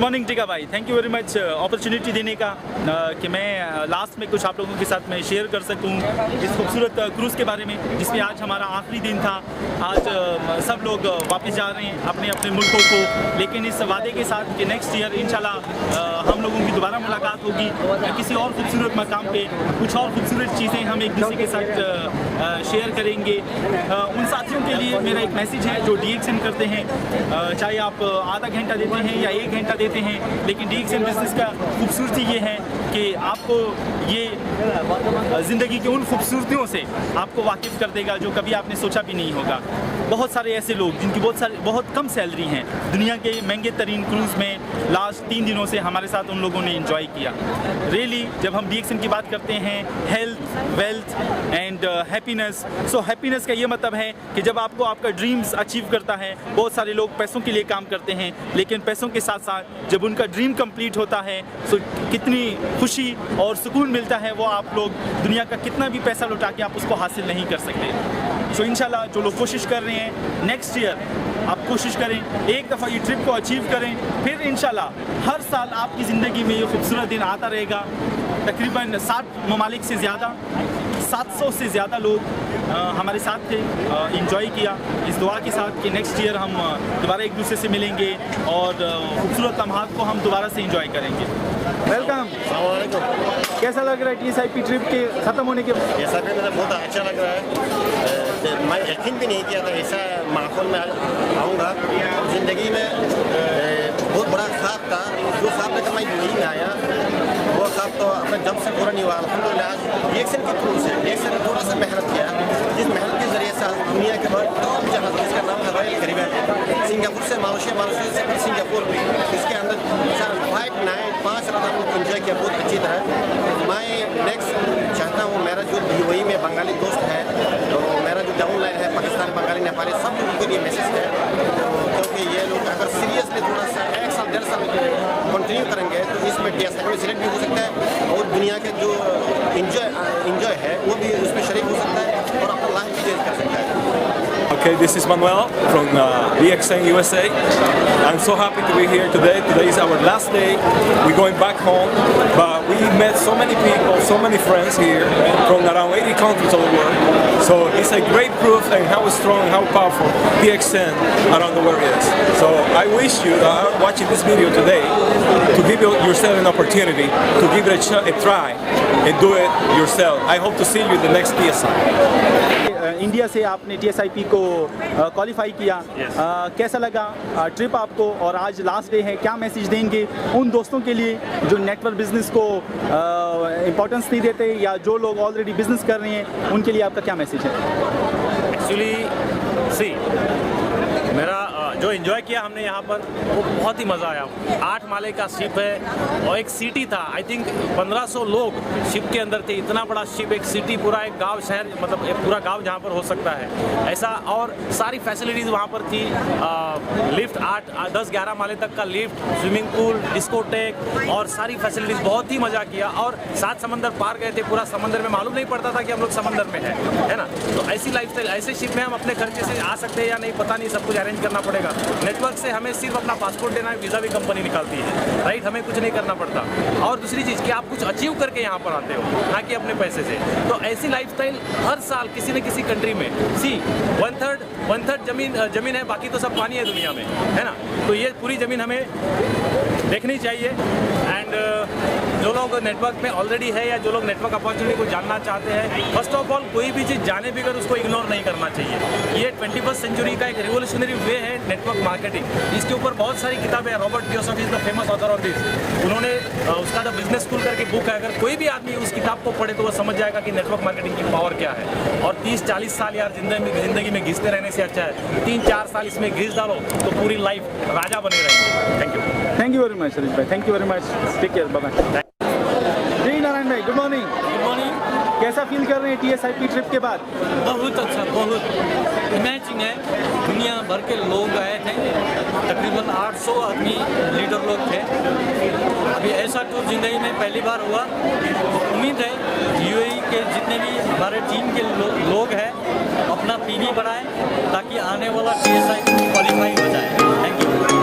Morning टीका भाई, thank you very much opportunity देने का कि मैं लास्ट में कुछ आप लोगों के साथ मैं शेयर कर सकूं इस खूबसूरत क्रूज़ के बारे में, जिसमें आज हमारा आखिरी दिन था। आज सब लोग वापस जा रहे हैं अपने अपने मुल्कों को, लेकिन इस वादे के साथ कि नेक्स्ट ईयर इंशाल्लाह हम लोगों की दोबारा मुलाकात होगी किसी और खूबसूरत मकाम पे, कुछ और खूबसूरत चीज़ें हम एक दूसरे के साथ शेयर करेंगे। उन साथियों के लिए मेरा एक मैसेज है जो DXN करते हैं, चाहे आप आधा घंटा देते हैं या 1 घंटा देते हैं, लेकिन DXN बिजनेस का खूबसूरती ये है कि आपको ये ज़िंदगी की उन खूबसूरतियों से आपको वाकिफ़ कर देगा जो कभी आपने सोचा भी नहीं होगा। बहुत सारे ऐसे लोग जिनकी बहुत कम सैलरी हैं, दुनिया के महंगे तरीन क्रूज़ में लास्ट 3 दिनों से हमारे साथ उन लोगों ने इंजॉय किया। रियली जब हम DXN की बात करते हैं, health, wealth and happiness, so happiness का ये मतलब है कि जब आपको आपका ड्रीम्स अचीव करता है, बहुत सारे लोग पैसों के लिए काम करते हैं, लेकिन पैसों के साथ साथ जब उनका ड्रीम कंप्लीट होता है तो कितनी खुशी और सुकून मिलता है, वो आप लोग दुनिया का कितना भी पैसा लुटा के आप उसको हासिल नहीं कर सकते। सो इंशाल्लाह जो लोग कोशिश कर रहे हैं, नेक्स्ट ईयर आप कोशिश करें, एक दफ़ा ये ट्रिप को अचीव करें, फिर इंशाल्लाह हर साल आपकी ज़िंदगी में ये खूबसूरत दिन आता रहेगा। तकरीबन 60 ममालिक से ज़्यादा, 700 से ज़्यादा लोग हमारे साथ थे, इंजॉय किया इस दुआ के साथ कि नेक्स्ट ईयर हम दोबारा एक दूसरे से मिलेंगे और खूबसूरत लम्हात को हम दोबारा से इंजॉय करेंगे। वेलकम। कैसा लग रहा है TSIP ट्रिप के ख़त्म होने के बाद? TSIP मुझे बहुत अच्छा लग रहा है। मैं यकीन भी नहीं किया था ऐसा माहौल में आऊँगा। ज़िंदगी में बहुत बड़ा ख्वाब था, जो ख्वाब लेकर मैं नहीं में आया, वो ख्वाब तो अपने जब से पूरा नहीं हुआ। अल्हम्दुलिल्लाह DXN की थ्रू से DXN ने थोड़ा सा मेहनत किया, जिस मेहनत के ज़रिए से दुनिया के बाद टॉप जहाज़ जिसका नाम है रॉयल कैरिबियन, सिंगापुर से मालयशिया, मालयशिया से फिर सिंगापुर, इसके अंदर 5 नाइट 5 रात हम लोग इंजॉय किया बहुत अच्छी तरह। मैं नेक्स्ट चाहता हूँ मेरा जो UAE में बंगाली दोस्त है, तो मेरा जो डाउन लाइन है पाकिस्तानी, बंगाली, नेपाली, सब लोगों के लिए मैसेज है, क्योंकि ये लोग अगर सीरियसली थोड़ा सा 1 साल 1.5 साल कंटिन्यू करेंगे तो इसमें TSIP में सिलेक्ट भी हो सकता है और दुनिया के जो इंजॉय है वो भी उसमें शरीक हो सकता है और अपना लाइफ भी चेंज कर सकता है। Okay, this is Manuel from DXN USA. I'm so happy to be here today. Today is our last day. We're going back home, but we met so many people, so many friends here from around 80 countries of the world. So it's a great proof and how strong, how powerful DXN around the world is. So I wish you that are watching this video today to give yourself an opportunity to give it a try and do it yourself. I hope to see you in the next TSI. India से आपने TSIP को qualify किया, कैसा लगा trip आपको? और आज last day है, क्या मैसेज देंगे उन दोस्तों के लिए जो नेटवर्क बिजनेस को इम्पोर्टेंस नहीं देते या जो लोग ऑलरेडी बिजनेस कर रहे हैं, उनके लिए आपका क्या मैसेज है? एक्चुअली मेरा जो एंजॉय किया हमने यहाँ पर वो बहुत ही मज़ा आया। 8 माले का शिप है और एक सिटी था, आई थिंक 1500 लोग शिप के अंदर थे। इतना बड़ा शिप, एक सिटी, पूरा एक गांव, शहर, मतलब एक पूरा गांव जहाँ पर हो सकता है ऐसा, और सारी फैसिलिटीज़ वहाँ पर थी। लिफ्ट 8, 10, 11 माले तक का लिफ्ट, स्विमिंग पूल, डिस्कोटेक और सारी फैसिलिटीज़, बहुत ही मज़ा किया। और 7 समंदर पार गए थे, पूरा समंदर में मालूम नहीं पड़ता था कि हम लोग समंदर में है ना। तो ऐसी लाइफस्टाइल, ऐसे शिप में हम अपने खर्चे से आ सकते हैं या नहीं पता नहीं, सब कुछ अरेंज करना पड़ेगा। नेटवर्क से हमें सिर्फ अपना पासपोर्ट देना है, वीज़ा भी कंपनी निकालती है, राइट, हमें कुछ नहीं करना पड़ता। और दूसरी चीज़ कि आप कुछ अचीव करके यहाँ पर आते हो, ना कि अपने पैसे से। तो ऐसी लाइफस्टाइल हर साल किसी न किसी कंट्री में, 1/3 जमीन है, बाकी तो सब पानी है दुनिया में, है ना। तो ये पूरी ज़मीन हमें देखनी चाहिए। एंड जो लोग नेटवर्क में ऑलरेडी है या जो लोग नेटवर्क अपॉर्चुनिटी को जानना चाहते हैं, फर्स्ट ऑफ ऑल कोई भी चीज़ जाने बगैर उसको इग्नोर नहीं करना चाहिए। ये 21st सेंचुरी का एक रिवोल्यूशनरी वे है नेटवर्क मार्केटिंग। इसके ऊपर बहुत सारी किताबें हैं। Robert Kiyosaki is the famous author of this. उन्होंने उसका द बिजनेस स्कूल करके बुक है, अगर कोई भी आदमी उस किताब को पढ़े तो वो समझ जाएगा कि नेटवर्क मार्केटिंग की पावर क्या है। और 30-40 साल यार जिंदगी में घिसते रहने से अच्छा है 3-4 साल इसमें घिस डालो तो पूरी लाइफ राजा बने रहेंगे। Thank you very much Sharif भाई, thank you very much, take care, bye bye. जी नारायण भाई, गुड मॉर्निंग। Good morning. कैसा फील कर रहे हैं TSIP ट्रिप के बाद? बहुत अच्छा, बहुत इमेजिंग है। दुनिया भर के लोग आए थे, तकरीबन 800 आदमी लीडर लोग थे। अभी ऐसा टूर जिंदगी में पहली बार हुआ। उम्मीद है UAE के जितने भी हमारे टीम के लोग हैं अपना PV बढ़ाएं ताकि आने वाला TSIP क्वालिफाई हो जाए। Thank you.